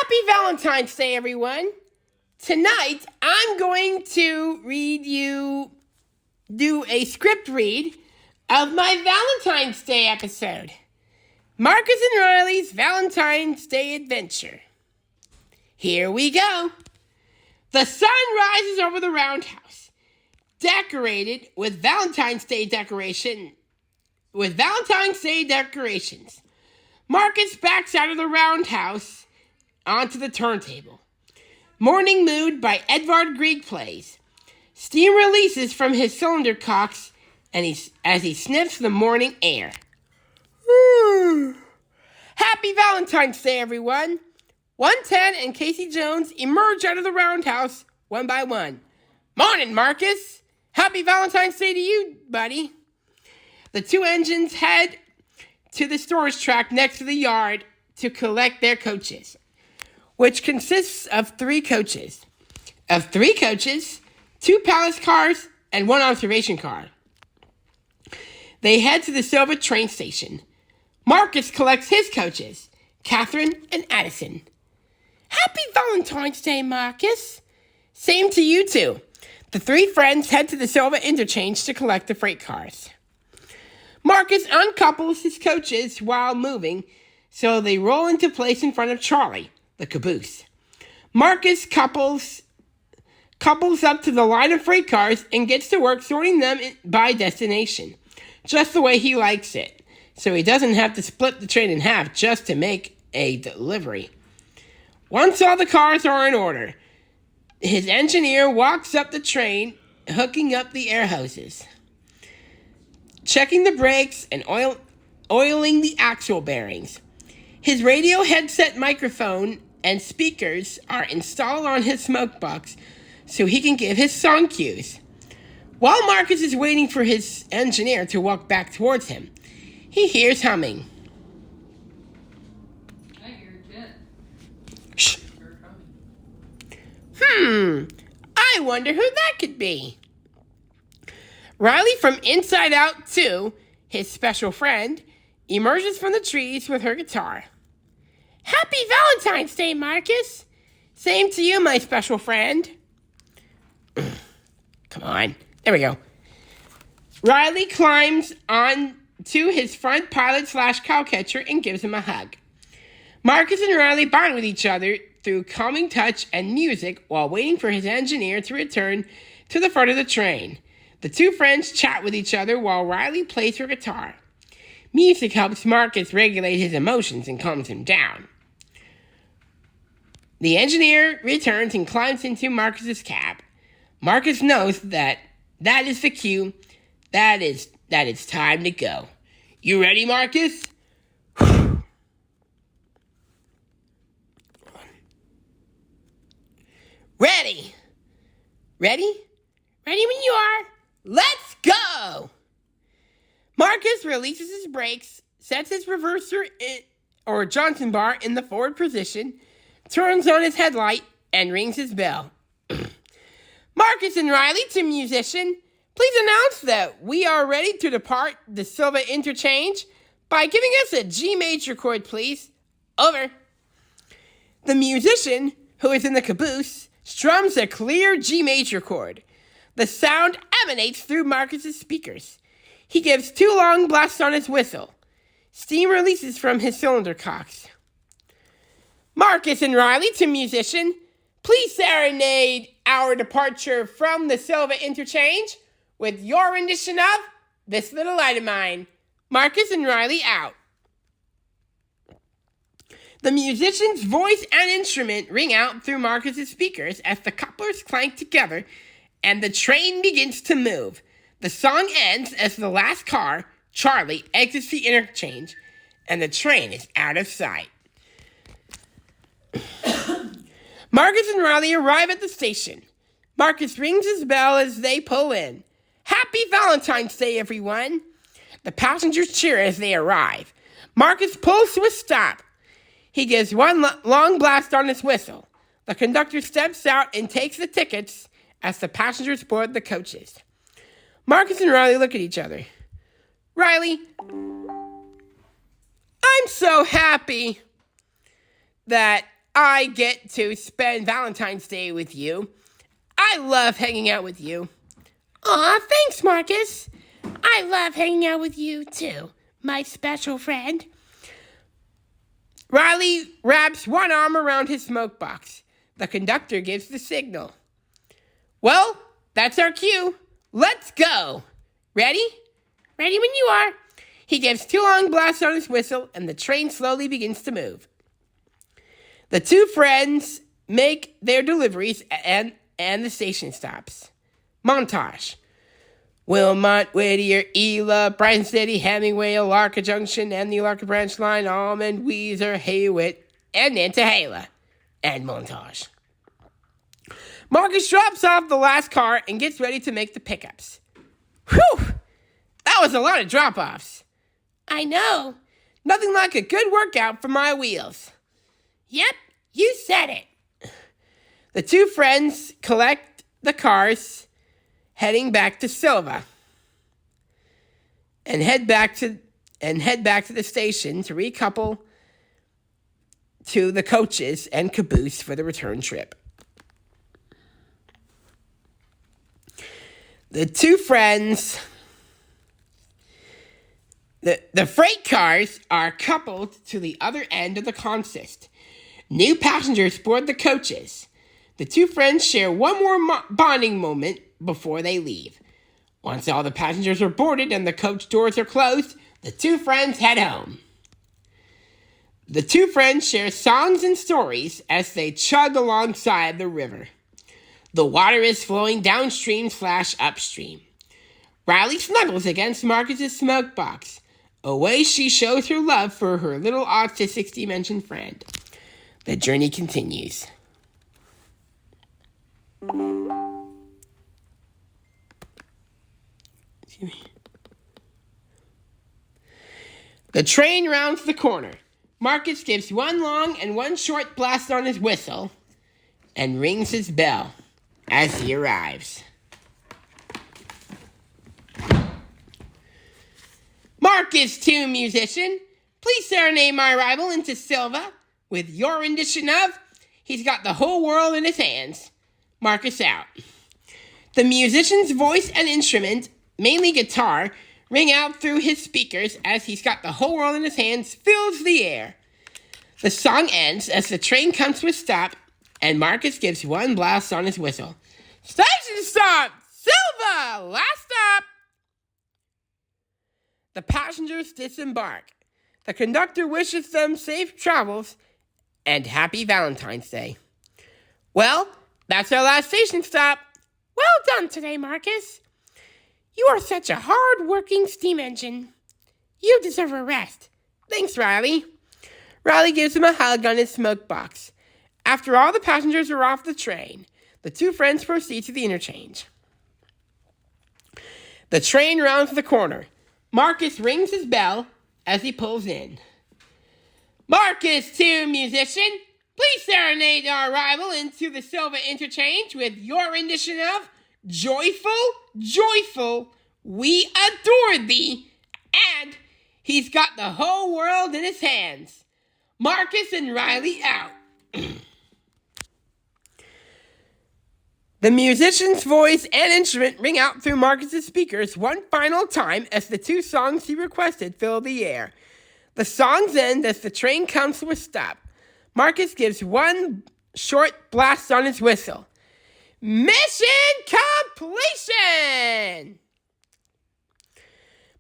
Happy Valentine's Day, everyone. Tonight, I'm going to do a script read of my Valentine's Day episode. Marcus and Riley's Valentine's Day Adventure. Here we go. The sun rises over the roundhouse, decorated with Valentine's Day decorations. Marcus backs out of the roundhouse onto the turntable. Morning Mood by Edvard Grieg plays. Steam releases from his cylinder cocks as he sniffs the morning air. Happy Valentine's Day, everyone. 110 and Casey Jones emerge out of the roundhouse one by one. Morning, Marcus. Happy Valentine's Day to you, buddy. The two engines head to the storage track next to the yard to collect their coaches, which consists of three coaches. Of three coaches, 2 palace cars, and 1 observation car. They head to the Silva train station. Marcus collects his coaches, Catherine and Addison. Happy Valentine's Day, Marcus. Same to you two. The three friends head to the Silva interchange to collect the freight cars. Marcus uncouples his coaches while moving, so they roll into place in front of Charlie, the caboose. Marcus couples up to the line of freight cars and gets to work sorting them by destination, just the way he likes it, so he doesn't have to split the train in half just to make a delivery. Once all the cars are in order, his engineer walks up the train, hooking up the air hoses, checking the brakes and oiling the axle bearings. His radio headset microphone and speakers are installed on his smoke box so he can give his song cues. While Marcus is waiting for his engineer to walk back towards him, he hears humming. I hear a jet. Shh. I wonder who that could be. Riley from Inside Out 2, his special friend, emerges from the trees with her guitar. Happy Valentine's Day, Marcus. Same to you, my special friend. Come on. There we go. Riley climbs on to his front pilot/cowcatcher and gives him a hug. Marcus and Riley bond with each other through calming touch and music while waiting for his engineer to return to the front of the train. The two friends chat with each other while Riley plays her guitar. Music helps Marcus regulate his emotions and calms him down. The engineer returns and climbs into Marcus's cab. Marcus knows that is the cue. That it's time to go. You ready, Marcus? Ready. Ready? Ready when you are. Let's go! Marcus releases his brakes, sets his reverser or Johnson bar in the forward position, turns on his headlight, and rings his bell. Marcus and Riley to musician, please announce that we are ready to depart the Silva interchange by giving us a G major chord, please. Over. The musician, who is in the caboose, strums a clear G major chord. The sound emanates through Marcus's speakers. He gives 2 long blasts on his whistle. Steam releases from his cylinder cocks. Marcus and Riley to musician, please serenade our departure from the Silva interchange with your rendition of This Little Light of Mine. Marcus and Riley out. The musician's voice and instrument ring out through Marcus's speakers as the couplers clank together and the train begins to move. The song ends as the last car, Charlie, exits the interchange and the train is out of sight. Marcus and Riley arrive at the station. Marcus rings his bell as they pull in. Happy Valentine's Day, everyone. The passengers cheer as they arrive. Marcus pulls to a stop. He gives 1 long blast on his whistle. The conductor steps out and takes the tickets as the passengers board the coaches. Marcus and Riley look at each other. Riley, I'm so happy that I get to spend Valentine's Day with you. I love hanging out with you. Aw, thanks, Marcus. I love hanging out with you, too, my special friend. Riley wraps one arm around his smoke box. The conductor gives the signal. Well, that's our cue. Let's go. Ready? Ready when you are. He gives two long blasts on his whistle, and the train slowly begins to move. The two friends make their deliveries, and the station stops. Montage. Wilmot, Whittier, Ela, Brighton City, Hemingway, Alarka Junction, and the Alarka Branch Line, Almond, Weezer, Haywood, and Nantahala. And montage. Marcus drops off the last car and gets ready to make the pickups. Whew! That was a lot of drop-offs. I know. Nothing like a good workout for my wheels. Yep, you said it. The two friends collect the cars, heading back to Silva, and head back to the station to recouple to the coaches and caboose for the return trip. The two friends, the freight cars are coupled to the other end of the consist. New passengers board the coaches. The two friends share one more bonding moment before they leave. Once all the passengers are boarded and the coach doors are closed, the two friends head home. The two friends share songs and stories as they chug alongside the river. The water is flowing downstream/upstream. Riley snuggles against Marcus's smoke box, a way she shows her love for her little autistic dimension friend. The journey continues. The train rounds the corner. Marcus gives one long and one short blast on his whistle and rings his bell as he arrives. Marcus, tune musician, please serenade my rival into Silva with your rendition of He's Got the Whole World in His Hands. Marcus out. The musician's voice and instrument, mainly guitar, ring out through his speakers as He's Got the Whole World in His Hands fills the air. The song ends as the train comes to a stop and Marcus gives one blast on his whistle. Station stop! Silva! Last stop! The passengers disembark. The conductor wishes them safe travels and happy Valentine's Day. Well, that's our last station stop. Well done today, Marcus. You are such a hard-working steam engine. You deserve a rest. Thanks, Riley. Riley gives him a hug on his smoke box. After all the passengers are off the train, the two friends proceed to the interchange. The train rounds the corner. Marcus rings his bell as he pulls in. Marcus, tune musician, please serenade our arrival into the Silva interchange with your rendition of Joyful, Joyful, We Adore Thee, and He's Got the Whole World in His Hands. Marcus and Riley out. The musician's voice and instrument ring out through Marcus's speakers one final time as the two songs he requested fill the air. The songs end as the train comes to a stop. Marcus gives one short blast on his whistle. Mission completion!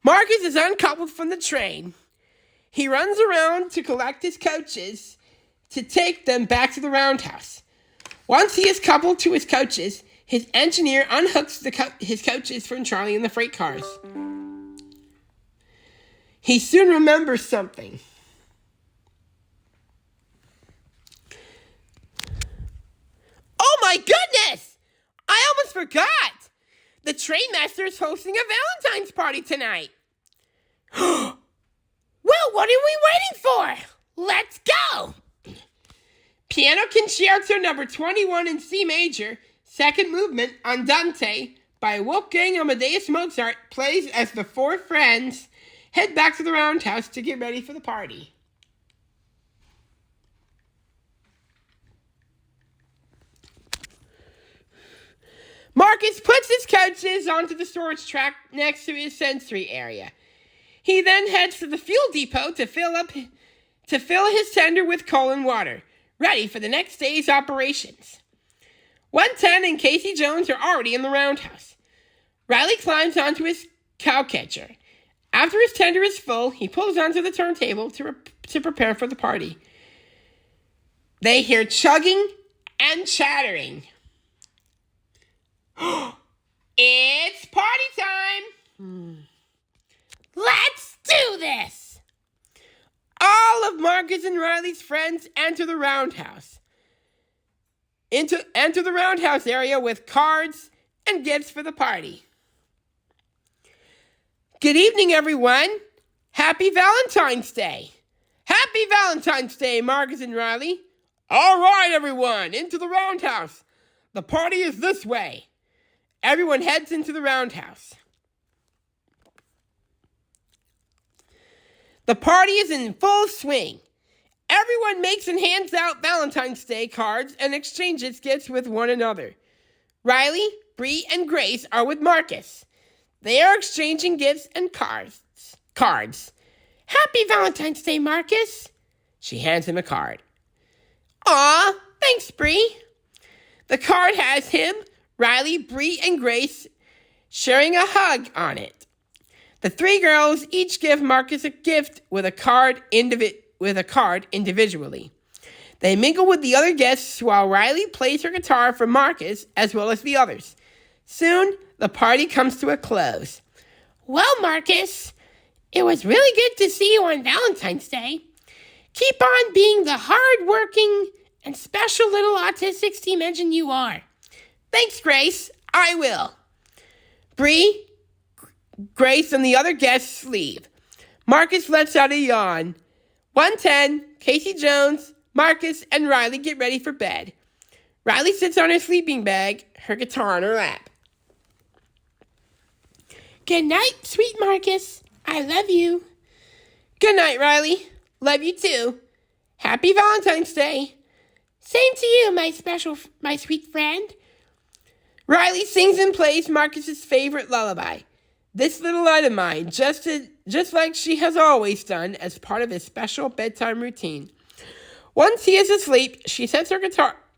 Marcus is uncoupled from the train. He runs around to collect his coaches to take them back to the roundhouse. Once he is coupled to his coaches, his engineer unhooks his coaches from Charlie and the freight cars. He soon remembers something. Oh my goodness! I almost forgot! The trainmaster is hosting a Valentine's party tonight. Well, what are we waiting for? Let's go! Piano Concerto number 21 in C major, second movement, Andante, by Wolfgang Amadeus Mozart, plays as the four friends head back to the roundhouse to get ready for the party. Marcus puts his coaches onto the storage track next to his sensory area. He then heads to the fuel depot to fill his tender with coal and water, ready for the next day's operations. 110 and Casey Jones are already in the roundhouse. Riley climbs onto his cow catcher. After his tender is full, he pulls onto the turntable to prepare for the party. They hear chugging and chattering. It's party time! Let's do this! All of Marcus and Riley's friends enter the roundhouse. Enter the roundhouse area with cards and gifts for the party. Good evening, everyone. Happy Valentine's Day. Happy Valentine's Day, Marcus and Riley. All right, everyone, into the roundhouse. The party is this way. Everyone heads into the roundhouse. The party is in full swing. Everyone makes and hands out Valentine's Day cards and exchanges gifts with one another. Riley, Bree, and Grace are with Marcus. They are exchanging gifts and cards. Happy Valentine's Day, Marcus. She hands him a card. Aw, thanks, Bree. The card has him, Riley, Bree, and Grace sharing a hug on it. The three girls each give Marcus a gift with a card individually. They mingle with the other guests while Riley plays her guitar for Marcus as well as the others. Soon, the party comes to a close. Well, Marcus, it was really good to see you on Valentine's Day. Keep on being the hard-working and special little autistic steam engine you are. Thanks, Grace. I will. Bree, Grace, and the other guests leave. Marcus lets out a yawn. 110, Casey Jones, Marcus, and Riley get ready for bed. Riley sits on her sleeping bag, her guitar on her lap. Good night, sweet Marcus. I love you. Good night, Riley. Love you too. Happy Valentine's Day. Same to you, my sweet friend. Riley sings and plays Marcus's favorite lullaby, This Little Light of Mine, just like she has always done as part of his special bedtime routine. Once he is asleep, she sets her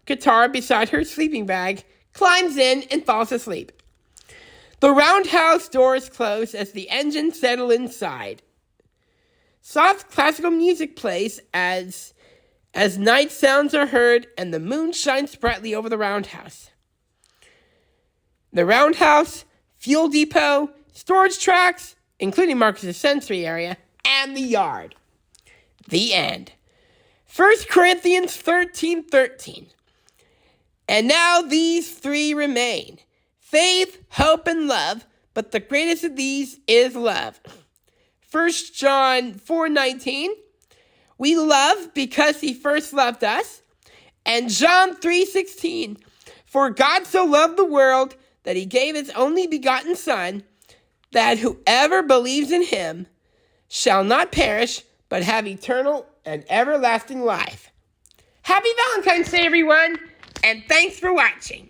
guitar beside her sleeping bag, climbs in, and falls asleep. The roundhouse doors close as the engines settle inside. Soft classical music plays as night sounds are heard and the moon shines brightly over the roundhouse. The roundhouse, fuel depot, storage tracks, including Marcus's sensory area, and the yard. The end. 1 Corinthians 13:13. And now these three remain: faith, hope, and love, but the greatest of these is love. 1 John 4:19. We love because he first loved us. And John 3:16. For God so loved the world that he gave his only begotten Son, that whoever believes in him shall not perish, but have eternal and everlasting life. Happy Valentine's Day, everyone, and thanks for watching.